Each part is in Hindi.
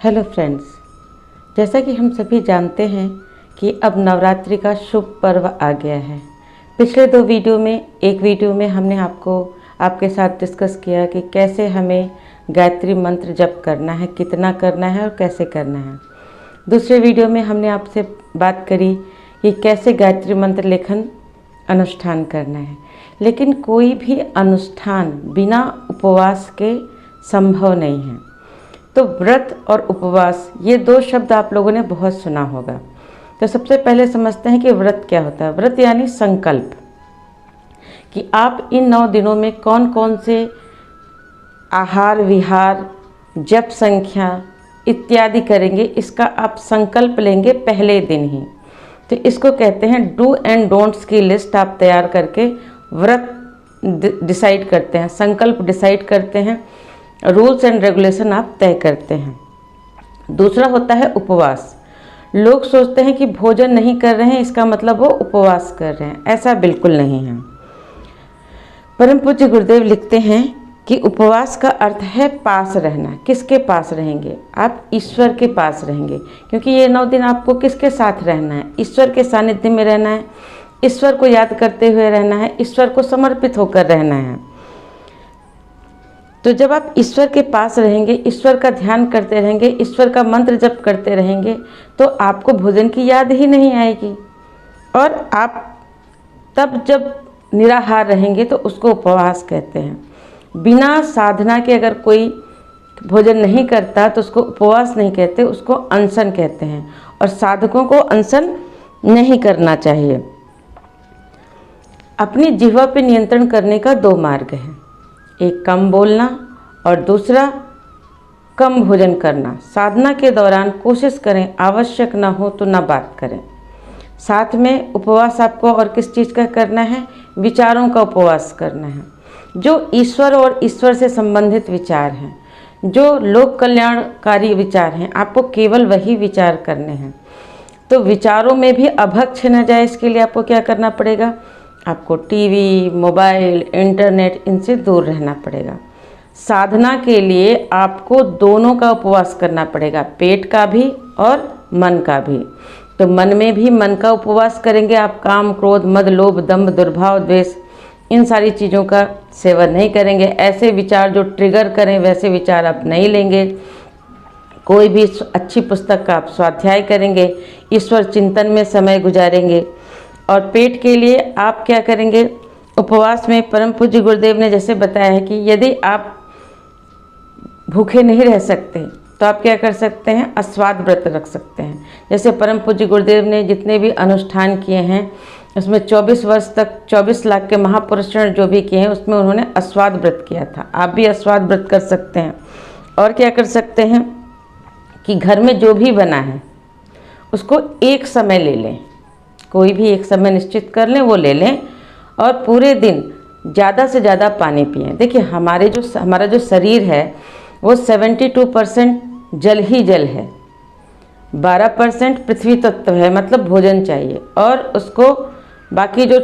हेलो फ्रेंड्स, जैसा कि हम सभी जानते हैं कि अब नवरात्रि का शुभ पर्व आ गया है। पिछले एक वीडियो में हमने आपके साथ डिस्कस किया कि कैसे हमें गायत्री मंत्र जप करना है, कितना करना है और कैसे करना है। दूसरे वीडियो में हमने आपसे बात करी कि कैसे गायत्री मंत्र लेखन अनुष्ठान करना है। लेकिन कोई भी अनुष्ठान बिना उपवास के संभव नहीं है। तो व्रत और उपवास, ये दो शब्द आप लोगों ने बहुत सुना होगा। तो सबसे पहले समझते हैं कि व्रत क्या होता है। व्रत यानी संकल्प, कि आप इन 9 दिनों में कौन कौन से आहार विहार, जप संख्या इत्यादि करेंगे, इसका आप संकल्प लेंगे पहले दिन ही। तो इसको कहते हैं डू एंड डोंट्स की लिस्ट आप तैयार करके व्रत डिसाइड करते हैं, संकल्प डिसाइड करते हैं, रूल्स एंड रेगुलेशन आप तय करते हैं। दूसरा होता है उपवास। लोग सोचते हैं कि भोजन नहीं कर रहे हैं इसका मतलब वो उपवास कर रहे हैं। ऐसा बिल्कुल नहीं है। परम पूज्य गुरुदेव लिखते हैं कि उपवास का अर्थ है पास रहना। किसके पास रहेंगे? आप ईश्वर के पास रहेंगे, क्योंकि ये 9 दिन आपको किसके साथ रहना है? ईश्वर के सानिध्य में रहना है, ईश्वर को याद करते हुए रहना है, ईश्वर को समर्पित होकर रहना है। तो जब आप ईश्वर के पास रहेंगे, ईश्वर का ध्यान करते रहेंगे, ईश्वर का मंत्र जप करते रहेंगे, तो आपको भोजन की याद ही नहीं आएगी। और आप तब जब निराहार रहेंगे तो उसको उपवास कहते हैं। बिना साधना के अगर कोई भोजन नहीं करता तो उसको उपवास नहीं कहते, उसको अनशन कहते हैं। और साधकों को अनशन नहीं करना चाहिए। अपनी जिह्वा पर नियंत्रण करने का 2 मार्ग हैं, एक कम बोलना और दूसरा कम भोजन करना। साधना के दौरान कोशिश करें आवश्यक ना हो तो ना बात करें। साथ में उपवास आपको और किस चीज़ का करना है? विचारों का उपवास करना है। जो ईश्वर और ईश्वर से संबंधित विचार हैं, जो लोक कल्याणकारी विचार हैं, आपको केवल वही विचार करने हैं। तो विचारों में भी अभक्ष न जाए, इसके लिए आपको क्या करना पड़ेगा? आपको टीवी, मोबाइल, इंटरनेट, इनसे दूर रहना पड़ेगा। साधना के लिए आपको दोनों का उपवास करना पड़ेगा, पेट का भी और मन का भी। तो मन में भी मन का उपवास करेंगे आप। काम, क्रोध, मद, लोभ, दंभ, दुर्भाव, द्वेष, इन सारी चीज़ों का सेवन नहीं करेंगे। ऐसे विचार जो ट्रिगर करें वैसे विचार आप नहीं लेंगे। कोई भी अच्छी पुस्तक का आप स्वाध्याय करेंगे, ईश्वर चिंतन में समय गुजारेंगे। और पेट के लिए आप क्या करेंगे? उपवास में परम पूज्य गुरुदेव ने जैसे बताया है कि यदि आप भूखे नहीं रह सकते तो आप क्या कर सकते हैं? अस्वाद व्रत रख सकते हैं। जैसे परम पूज्य गुरुदेव ने जितने भी अनुष्ठान किए हैं उसमें 24 वर्ष तक 24 लाख के महापुरुषों जो भी किए हैं उसमें उन्होंने अस्वाद व्रत किया था। आप भी अस्वाद व्रत कर सकते हैं। और क्या कर सकते हैं कि घर में जो भी बना है उसको एक समय ले लें, कोई भी एक समय निश्चित कर लें, वो ले लें और पूरे दिन ज़्यादा से ज़्यादा पानी पिएं। देखिए हमारा जो शरीर है वो 72% जल ही जल है, 12% पृथ्वी तत्व है, मतलब भोजन चाहिए, और उसको बाकी जो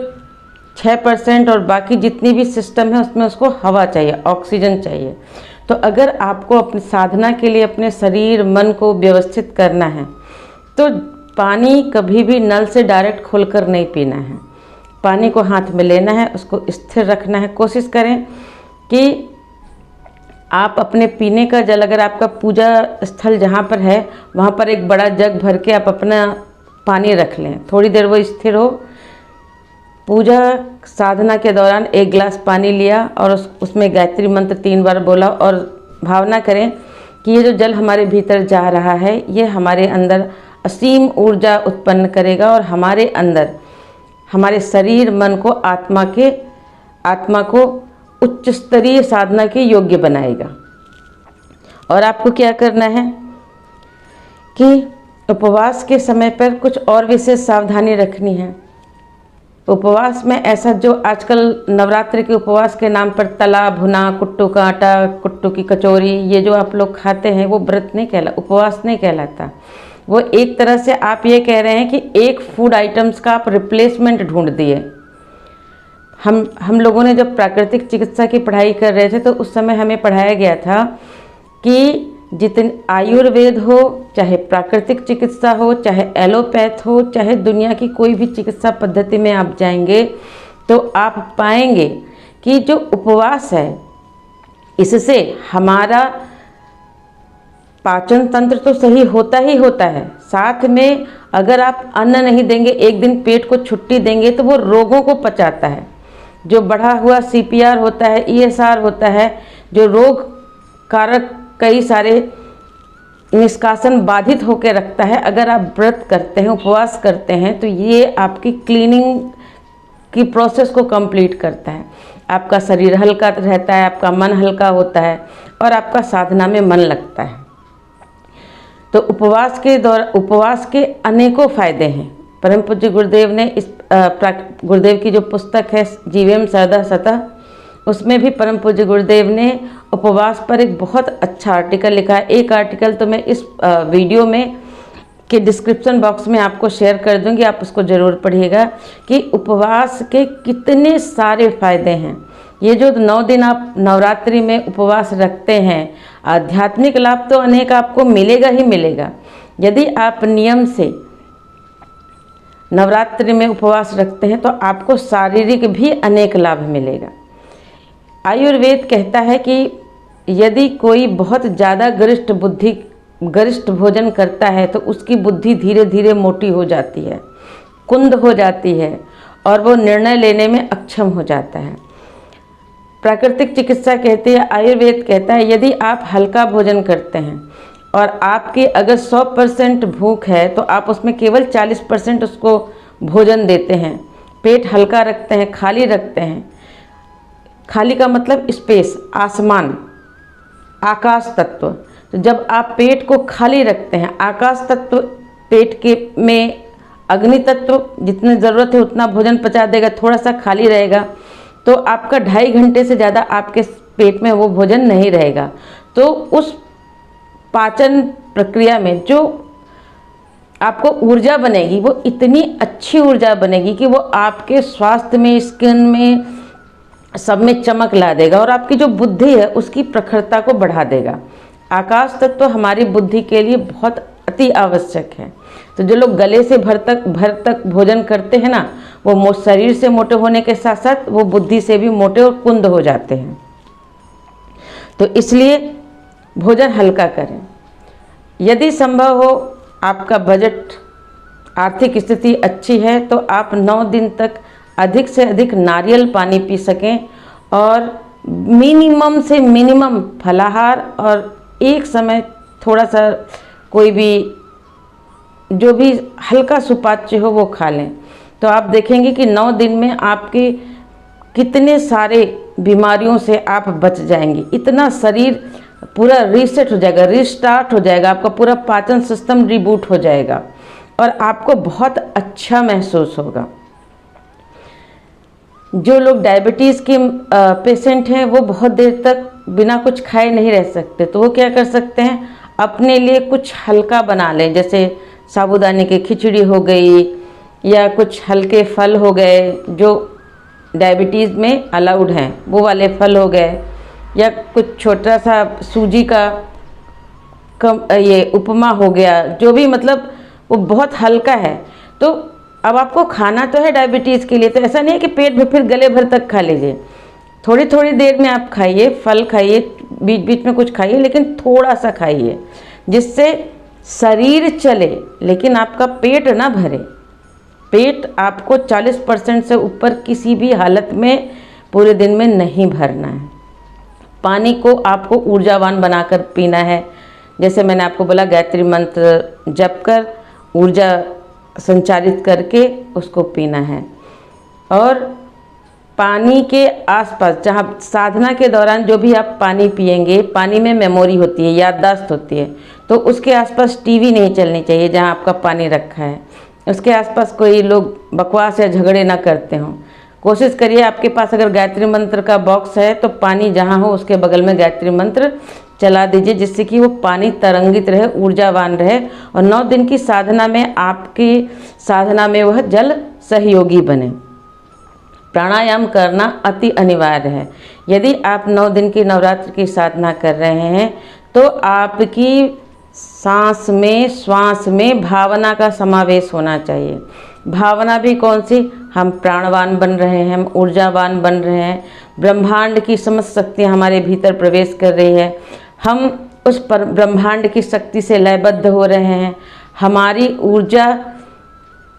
6% और बाकी जितनी भी सिस्टम है उसमें उसको हवा चाहिए, ऑक्सीजन चाहिए। तो अगर आपको अपनी साधना के लिए अपने शरीर मन को व्यवस्थित करना है तो पानी कभी भी नल से डायरेक्ट खोलकर नहीं पीना है। पानी को हाथ में लेना है, उसको स्थिर रखना है। कोशिश करें कि आप अपने पीने का जल, अगर आपका पूजा स्थल जहाँ पर है वहाँ पर एक बड़ा जग भर के आप अपना पानी रख लें, थोड़ी देर वो स्थिर हो। पूजा साधना के दौरान 1 गिलास पानी लिया और उसमें गायत्री मंत्र 3 बार बोला और भावना करें कि ये जो जल हमारे भीतर जा रहा है ये हमारे अंदर असीम ऊर्जा उत्पन्न करेगा और हमारे अंदर हमारे शरीर मन को आत्मा को उच्च स्तरीय साधना के योग्य बनाएगा। और आपको क्या करना है कि उपवास के समय पर कुछ और विशेष सावधानी रखनी है। उपवास में ऐसा जो आजकल नवरात्रि के उपवास के नाम पर तला भुना, कुट्टू का आटा, कुट्टू की कचौरी, ये जो आप लोग खाते हैं वो व्रत नहीं उपवास नहीं कहलाता। वो एक तरह से आप ये कह रहे हैं कि एक फूड आइटम्स का आप रिप्लेसमेंट ढूंढ दिए। हम लोगों ने जब प्राकृतिक चिकित्सा की पढ़ाई कर रहे थे तो उस समय हमें पढ़ाया गया था कि जितने आयुर्वेद हो, चाहे प्राकृतिक चिकित्सा हो, चाहे एलोपैथ हो, चाहे दुनिया की कोई भी चिकित्सा पद्धति में आप जाएंगे तो आप पाएंगे कि जो उपवास है इससे हमारा पाचन तंत्र तो सही होता ही होता है, साथ में अगर आप अन्न नहीं देंगे, एक दिन पेट को छुट्टी देंगे तो वो रोगों को पचाता है। जो बढ़ा हुआ CPR होता है, ESR होता है, जो रोग कारक कई सारे निष्कासन बाधित होकर रखता है, अगर आप व्रत करते हैं, उपवास करते हैं तो ये आपकी क्लीनिंग की प्रोसेस को कंप्लीट करता है। आपका शरीर हल्का रहता है, आपका मन हल्का होता है और आपका साधना में मन लगता है। तो उपवास के अनेकों फायदे हैं। परम पूज्य गुरुदेव ने इस गुरुदेव की जो पुस्तक है जीवेम सदा सतः, उसमें भी परम पूज्य गुरुदेव ने उपवास पर एक बहुत अच्छा आर्टिकल लिखा है। एक आर्टिकल तो मैं इस वीडियो में के डिस्क्रिप्शन बॉक्स में आपको शेयर कर दूंगी, आप उसको ज़रूर पढ़िएगा कि उपवास के कितने सारे फायदे हैं। ये जो 9 दिन आप नवरात्रि में उपवास रखते हैं, आध्यात्मिक लाभ तो अनेक आपको मिलेगा ही मिलेगा। यदि आप नियम से नवरात्रि में उपवास रखते हैं तो आपको शारीरिक भी अनेक लाभ मिलेगा। आयुर्वेद कहता है कि यदि कोई बहुत ज़्यादा गरिष्ठ भोजन करता है तो उसकी बुद्धि धीरे धीरे मोटी हो जाती है, कुंद हो जाती है और वो निर्णय लेने में अक्षम हो जाता है। प्राकृतिक चिकित्सा कहती है, आयुर्वेद कहता है यदि आप हल्का भोजन करते हैं और आपकी अगर 100% भूख है तो आप उसमें केवल 40% उसको भोजन देते हैं, पेट हल्का रखते हैं, खाली रखते हैं। खाली का मतलब स्पेस, आसमान, आकाश तत्व। तो जब आप पेट को खाली रखते हैं, आकाश तत्व पेट के में अग्नि तत्व जितनी ज़रूरत है उतना भोजन पचा देगा, थोड़ा सा खाली रहेगा तो आपका 2.5 घंटे से ज़्यादा आपके पेट में वो भोजन नहीं रहेगा। तो उस पाचन प्रक्रिया में जो आपको ऊर्जा बनेगी वो इतनी अच्छी ऊर्जा बनेगी कि वो आपके स्वास्थ्य में, स्किन में, सब में चमक ला देगा और आपकी जो बुद्धि है उसकी प्रखरता को बढ़ा देगा। आकाश तत्व तो हमारी बुद्धि के लिए बहुत अति आवश्यक है। तो जो लोग गले से भर तक भोजन करते हैं ना, वो शरीर से मोटे होने के साथ साथ वो बुद्धि से भी मोटे और कुंद हो जाते हैं। तो इसलिए भोजन हल्का करें। यदि संभव हो, आपका बजट, आर्थिक स्थिति अच्छी है तो आप 9 दिन तक अधिक से अधिक नारियल पानी पी सकें और मिनिमम से मिनिमम फलाहार और एक समय थोड़ा सा कोई भी जो भी हल्का सुपाच्य हो वो खा लें। तो आप देखेंगे कि 9 दिन में आपके कितने सारे बीमारियों से आप बच जाएंगे। इतना शरीर पूरा रीसेट हो जाएगा, रिस्टार्ट हो जाएगा, आपका पूरा पाचन सिस्टम रिबूट हो जाएगा और आपको बहुत अच्छा महसूस होगा। जो लोग डायबिटीज़ के पेशेंट हैं वो बहुत देर तक बिना कुछ खाए नहीं रह सकते, तो वो क्या कर सकते हैं, अपने लिए कुछ हल्का बना लें, जैसे साबूदाने की खिचड़ी हो गई या कुछ हल्के फल हो गए जो डायबिटीज़ में अलाउड हैं, वो वाले फल हो गए, या कुछ छोटा सा सूजी का ये उपमा हो गया, जो भी मतलब वो बहुत हल्का है। तो अब आपको खाना तो है डायबिटीज़ के लिए, तो ऐसा नहीं है कि पेट में फिर गले भर तक खा लीजिए। थोड़ी थोड़ी देर में आप खाइए, फल खाइए, बीच बीच में कुछ खाइए, लेकिन थोड़ा सा खाइए जिससे शरीर चले लेकिन आपका पेट ना भरे। पेट आपको 40% से ऊपर किसी भी हालत में पूरे दिन में नहीं भरना है। पानी को आपको ऊर्जावान बनाकर पीना है। जैसे मैंने आपको बोला, गायत्री मंत्र जप कर ऊर्जा संचारित करके उसको पीना है। और पानी के आसपास, जहाँ साधना के दौरान जो भी आप पानी पिएंगे, पानी में मेमोरी होती है, याददाश्त होती है, तो उसके आसपास टीवी नहीं चलनी चाहिए जहाँ आपका पानी रखा है। उसके आसपास कोई लोग बकवास या झगड़े ना करते हों। कोशिश करिए, आपके पास अगर गायत्री मंत्र का बॉक्स है तो पानी जहाँ हो उसके बगल में गायत्री मंत्र चला दीजिए, जिससे कि वो पानी तरंगित रहे, ऊर्जावान रहे और 9 दिन की साधना में, आपकी साधना में वह जल सहयोगी बने। प्राणायाम करना अति अनिवार्य है। यदि आप 9 दिन की नवरात्रि की साधना कर रहे हैं तो आपकी सांस में, श्वास में भावना का समावेश होना चाहिए। भावना भी कौन सी? हम प्राणवान बन रहे हैं, हम ऊर्जावान बन रहे हैं, ब्रह्मांड की समस्त शक्तियाँ हमारे भीतर प्रवेश कर रही है, हम उस पर ब्रह्मांड की शक्ति से लयबद्ध हो रहे हैं, हमारी ऊर्जा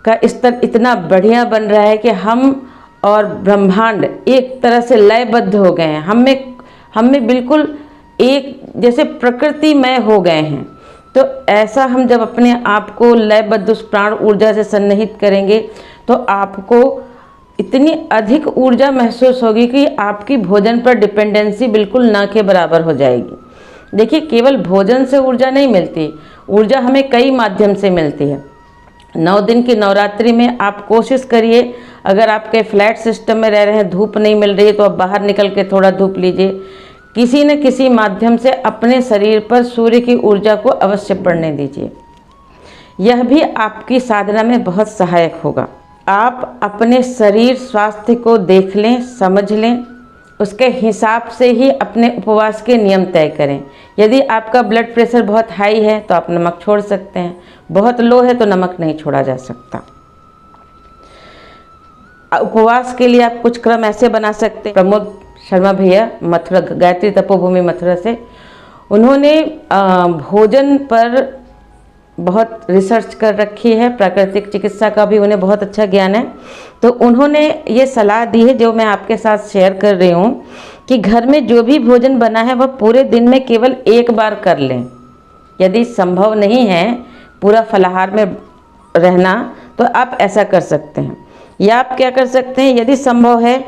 का स्तर इतना बढ़िया बन रहा है कि हम और ब्रह्मांड एक तरह से लयबद्ध हो गए हैं, हमें बिल्कुल एक जैसे प्रकृतिमय हो गए हैं। तो ऐसा हम जब अपने आप को लयबद्ध उस प्राण ऊर्जा से सन्निहित करेंगे तो आपको इतनी अधिक ऊर्जा महसूस होगी कि आपकी भोजन पर डिपेंडेंसी बिल्कुल ना के बराबर हो जाएगी। देखिए, केवल भोजन से ऊर्जा नहीं मिलती, ऊर्जा हमें कई माध्यम से मिलती है। 9 दिन की नवरात्रि में आप कोशिश करिए, अगर आपके फ्लैट सिस्टम में रह रहे हैं, धूप नहीं मिल रही है, तो आप बाहर निकल के थोड़ा धूप लीजिए। किसी न किसी माध्यम से अपने शरीर पर सूर्य की ऊर्जा को अवश्य पड़ने दीजिए। यह भी आपकी साधना में बहुत सहायक होगा। आप अपने शरीर स्वास्थ्य को देख लें, समझ लें, उसके हिसाब से ही अपने उपवास के नियम तय करें। यदि आपका ब्लड प्रेशर बहुत हाई है तो आप नमक छोड़ सकते हैं, बहुत लो है तो नमक नहीं छोड़ा जा सकता। उपवास के लिए आप कुछ क्रम ऐसे बना सकते हैं। प्रमोद शर्मा भैया मथुरा, गायत्री तपोभूमि मथुरा से, उन्होंने भोजन पर बहुत रिसर्च कर रखी है, प्राकृतिक चिकित्सा का भी उन्हें बहुत अच्छा ज्ञान है। तो उन्होंने ये सलाह दी है जो मैं आपके साथ शेयर कर रही हूँ कि घर में जो भी भोजन बना है वह पूरे दिन में केवल एक बार कर लें। यदि संभव नहीं है पूरा फलाहार में रहना तो आप ऐसा कर सकते हैं, या आप क्या कर सकते हैं, यदि संभव है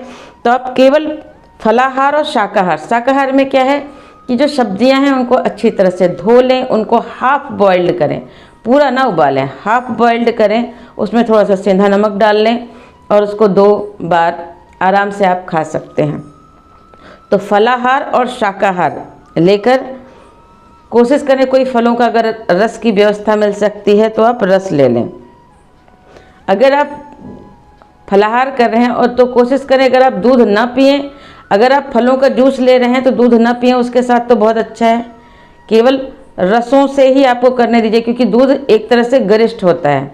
तो आप केवल फलाहार और शाकाहार, शाकाहार में क्या है कि जो सब्जियां हैं उनको अच्छी तरह से धो लें, उनको हाफ बॉइल्ड करें, पूरा ना उबालें, हाफ बॉइल्ड करें, उसमें थोड़ा सा सेंधा नमक डाल लें और उसको 2 बार आराम से आप खा सकते हैं। तो फलाहार और शाकाहार लेकर कोशिश करें, कोई फलों का अगर रस की व्यवस्था मिल सकती है तो आप रस ले लें। अगर आप फलाहार कर रहे हैं और तो कोशिश करें अगर आप दूध ना पिएं, अगर आप फलों का जूस ले रहे हैं तो दूध ना पिएं उसके साथ तो बहुत अच्छा है, केवल रसों से ही आपको करने दीजिए, क्योंकि दूध एक तरह से गरिष्ठ होता है।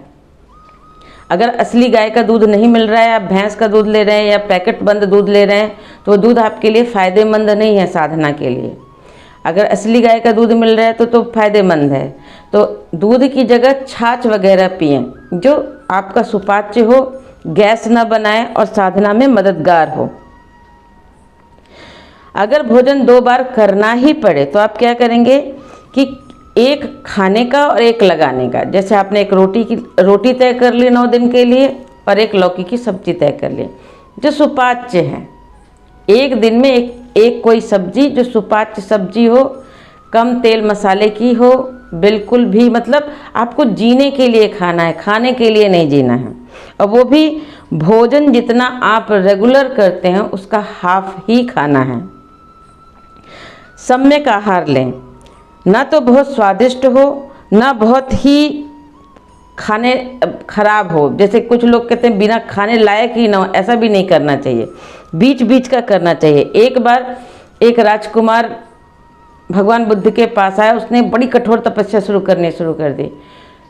अगर असली गाय का दूध नहीं मिल रहा है, आप भैंस का दूध ले रहे हैं या पैकेट बंद दूध ले रहे हैं तो वो दूध आपके लिए फ़ायदेमंद नहीं है साधना के लिए। अगर असली गाय का दूध मिल रहा है तो फ़ायदेमंद है। तो दूध की जगह छाछ वगैरह पिएं जो आपका सुपाच्य हो, गैस न बनाए और साधना में मददगार हो। अगर भोजन 2 बार करना ही पड़े तो आप क्या करेंगे कि एक खाने का और एक लगाने का, जैसे आपने एक रोटी तय कर ली 9 दिन के लिए और एक लौकी की सब्जी तय कर ली जो सुपाच्य है। एक दिन में एक कोई सब्जी जो सुपाच्य सब्जी हो, कम तेल मसाले की हो, बिल्कुल भी मतलब आपको जीने के लिए खाना है, खाने के लिए नहीं जीना है। और वो भी भोजन जितना आप रेगुलर करते हैं उसका हाफ ही खाना है। सम्यक आहार लें, ना तो बहुत स्वादिष्ट हो ना बहुत ही खाने खराब हो, जैसे कुछ लोग कहते हैं बिना खाने लायक ही ना हो, ऐसा भी नहीं करना चाहिए, बीच बीच का करना चाहिए। एक बार एक राजकुमार भगवान बुद्ध के पास आया, उसने बड़ी कठोर तपस्या शुरू कर दी,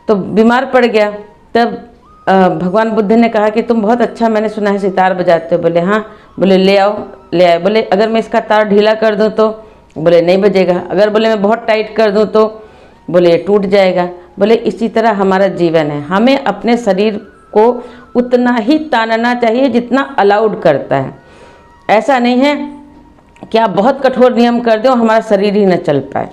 तो बीमार पड़ गया। तब भगवान बुद्ध ने कहा कि तुम बहुत अच्छा, मैंने सुना है सितार बजाते हो। बोले हाँ। बोले ले आओ, ले आए। बोले अगर मैं इसका तार ढीला कर दूं तो? बोले नहीं बजेगा। अगर बोले मैं बहुत टाइट कर दूं तो? बोले ये टूट जाएगा। बोले इसी तरह हमारा जीवन है, हमें अपने शरीर को उतना ही तानना चाहिए जितना अलाउड करता है। ऐसा नहीं है कि आप बहुत कठोर नियम कर दो हमारा शरीर ही न चल पाए।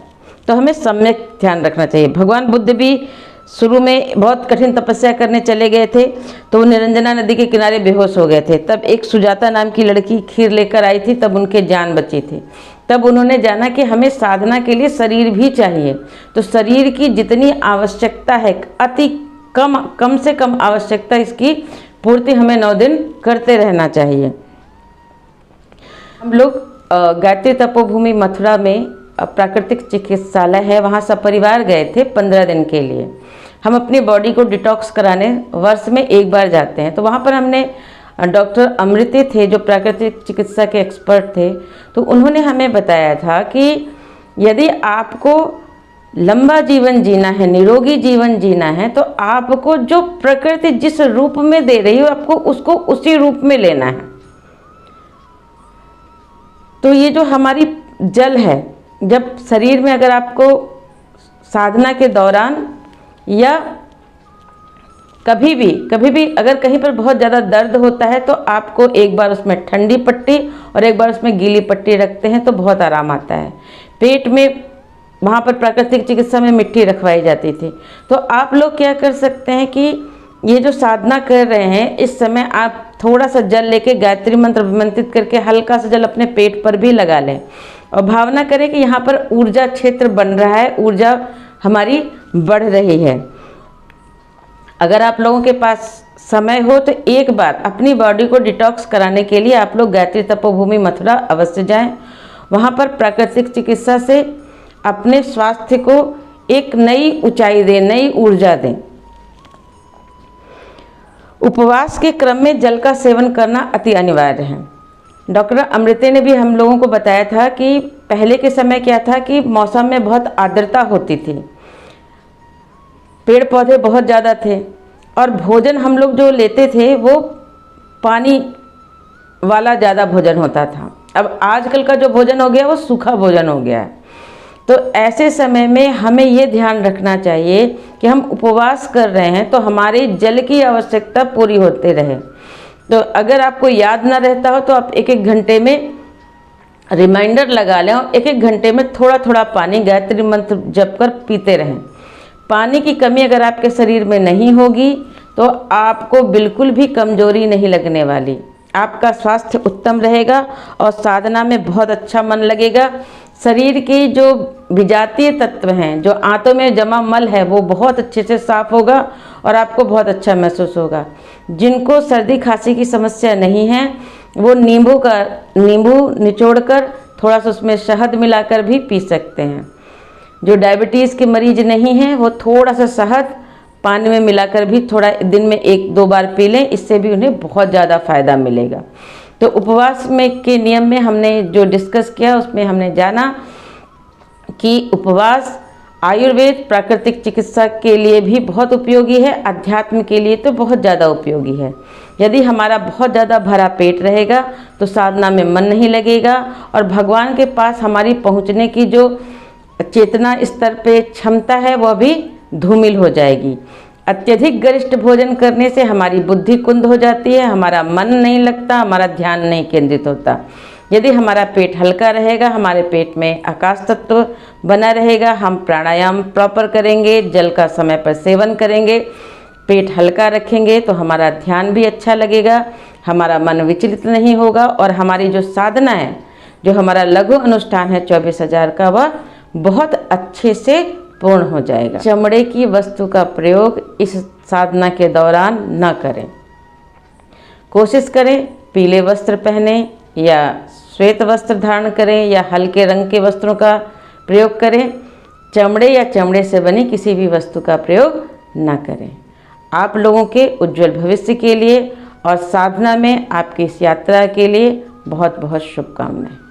तो हमें सम्यक ध्यान रखना चाहिए। भगवान बुद्ध भी शुरू में बहुत कठिन तपस्या करने चले गए थे तो वो निरंजना नदी के किनारे बेहोश हो गए थे। तब एक सुजाता नाम की लड़की खीर लेकर आई थी, तब उनके जान बची थी। तब उन्होंने जाना कि हमें साधना के लिए शरीर भी चाहिए, तो शरीर की जितनी आवश्यकता है अति कम से कम आवश्यकता इसकी पूर्ति हमें 9 दिन करते रहना चाहिए। हम लोग गायत्री तपोभूमि मथुरा में प्राकृतिक चिकित्सालय है, वहाँ सब परिवार गए थे 15 दिन के लिए। हम अपनी बॉडी को डिटॉक्स कराने वर्ष में 1 बार जाते हैं। तो वहाँ पर हमने डॉक्टर अमृति थे जो प्राकृतिक चिकित्सा के एक्सपर्ट थे, तो उन्होंने हमें बताया था कि यदि आपको लंबा जीवन जीना है, निरोगी जीवन जीना है, तो आपको जो प्रकृति जिस रूप में दे रही है आपको उसको उसी रूप में लेना है। तो ये जो हमारी जल है, जब शरीर में अगर आपको साधना के दौरान या कभी भी अगर कहीं पर बहुत ज़्यादा दर्द होता है तो आपको एक बार उसमें ठंडी पट्टी और एक बार उसमें गीली पट्टी रखते हैं तो बहुत आराम आता है। पेट में वहाँ पर प्राकृतिक चिकित्सा में मिट्टी रखवाई जाती थी। तो आप लोग क्या कर सकते हैं कि ये जो साधना कर रहे हैं इस समय आप थोड़ा सा जल लेके गायत्री मंत्र अभिमंत्रित करके हल्का सा जल अपने पेट पर भी लगा लें और भावना करें कि यहाँ पर ऊर्जा क्षेत्र बन रहा है, ऊर्जा हमारी बढ़ रही है। अगर आप लोगों के पास समय हो तो एक बार अपनी बॉडी को डिटॉक्स कराने के लिए आप लोग गायत्री तपोभूमि मथुरा अवश्य जाएं। वहाँ पर प्राकृतिक चिकित्सा से अपने स्वास्थ्य को एक नई ऊंचाई दें, नई ऊर्जा दें। उपवास के क्रम में जल का सेवन करना अति अनिवार्य है। डॉक्टर अमृते ने भी हम लोगों को बताया था कि पहले के समय क्या था कि मौसम में बहुत आर्द्रता होती थी, पेड़ पौधे बहुत ज़्यादा थे और भोजन हम लोग जो लेते थे वो पानी वाला ज़्यादा भोजन होता था। अब आजकल का जो भोजन हो गया वो सूखा भोजन हो गया है। तो ऐसे समय में हमें ये ध्यान रखना चाहिए कि हम उपवास कर रहे हैं तो हमारी जल की आवश्यकता पूरी होते रहे। तो अगर आपको याद ना रहता हो तो आप एक एक घंटे में रिमाइंडर लगा लें और एक एक घंटे में थोड़ा थोड़ा पानी गायत्री मंत्र जप कर पीते रहें। पानी की कमी अगर आपके शरीर में नहीं होगी तो आपको बिल्कुल भी कमजोरी नहीं लगने वाली, आपका स्वास्थ्य उत्तम रहेगा और साधना में बहुत अच्छा मन लगेगा। शरीर के जो विजातीय तत्व हैं, जो आंतों में जमा मल है, वो बहुत अच्छे से साफ होगा और आपको बहुत अच्छा महसूस होगा। जिनको सर्दी खांसी की समस्या नहीं है वो नींबू निचोड़कर थोड़ा सा उसमें शहद मिलाकर भी पी सकते हैं। जो डायबिटीज़ के मरीज नहीं हैं वो थोड़ा सा शहद पानी में मिलाकर भी थोड़ा दिन में 1-2 बार पी लें, इससे भी उन्हें बहुत ज़्यादा फ़ायदा मिलेगा। तो उपवास में के नियम में हमने जो डिस्कस किया उसमें हमने जाना कि उपवास आयुर्वेद प्राकृतिक चिकित्सा के लिए भी बहुत उपयोगी है, अध्यात्म के लिए तो बहुत ज़्यादा उपयोगी है। यदि हमारा बहुत ज़्यादा भरा पेट रहेगा तो साधना में मन नहीं लगेगा और भगवान के पास हमारी पहुँचने की जो चेतना स्तर पे क्षमता है वह भी धूमिल हो जाएगी। अत्यधिक गरिष्ठ भोजन करने से हमारी बुद्धि कुंद हो जाती है, हमारा मन नहीं लगता, हमारा ध्यान नहीं केंद्रित होता। यदि हमारा पेट हल्का रहेगा, हमारे पेट में आकाश तत्व बना रहेगा, हम प्राणायाम प्रॉपर करेंगे, जल का समय पर सेवन करेंगे, पेट हल्का रखेंगे तो हमारा ध्यान भी अच्छा लगेगा, हमारा मन विचलित नहीं होगा और हमारी जो साधना है, जो हमारा लघु अनुष्ठान है 24,000 का, वह बहुत अच्छे से पूर्ण हो जाएगा। चमड़े की वस्तु का प्रयोग इस साधना के दौरान न करें। कोशिश करें पीले वस्त्र पहने या श्वेत वस्त्र धारण करें या हल्के रंग के वस्त्रों का प्रयोग करें। चमड़े या चमड़े से बनी किसी भी वस्तु का प्रयोग न करें। आप लोगों के उज्जवल भविष्य के लिए और साधना में आपकी इस यात्रा के लिए बहुत बहुत शुभकामनाएं।